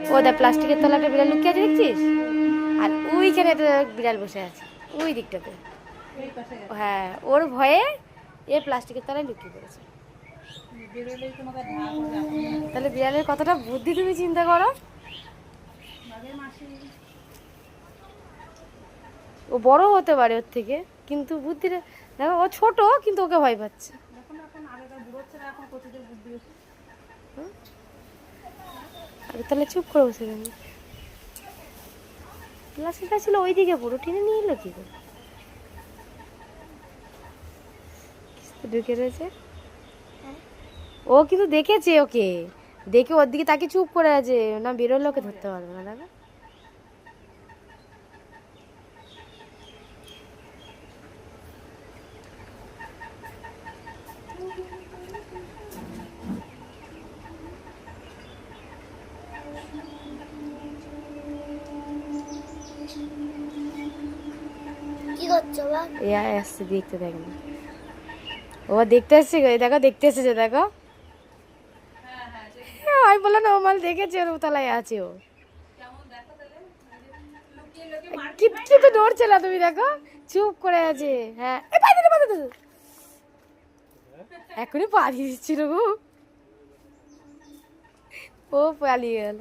ও দেখ প্লাস্টিকের তলা একটা বিড়াল লুকিয়ে আছে দেখছিস, আর ওইখানে একটা বিড়াল বসে আছে ওই দিকটাতে। হ্যাঁ, ওর ভয়ে এ প্লাস্টিকের তলায় লুকিয়ে পড়েছে। তাহলে বিড়ালের কতটা বুদ্ধি তুমি চিন্তা করো। ও বড় হতে পারে ওর থেকে, কিন্তু বুদ্ধিটা দেখো, ও ছোট কিন্তু ওকে ভয় পাচ্ছে। তাহলে চুপ করে বসে যাবে। প্লাস্টিকটা ছিল ওইদিকে, পুরো টেনে নিয়ে এলো কি করে, ঢুকে রয়েছে। ও কিন্তু দেখেছে ওকে, দেখে ওর দিকে তাকে চুপ করে আছে, না বেরোলে ওকে ধরতে পারবে না। দেখো কি করছো বা? এ আসছে দেখতে, দেখ না ও দেখতে এসছে, দেখো দেখতে এসেছে দেখো। আমি বললাম না, ও মাল দেখেছে ওর তলায় আছে ও। কিন্তু নড়ছে না, তুমি দেখো চুপ করে আছে। হ্যাঁ এখনই পালিয়ে দিচ্ছিল গো, ও পালিয়ে গেল।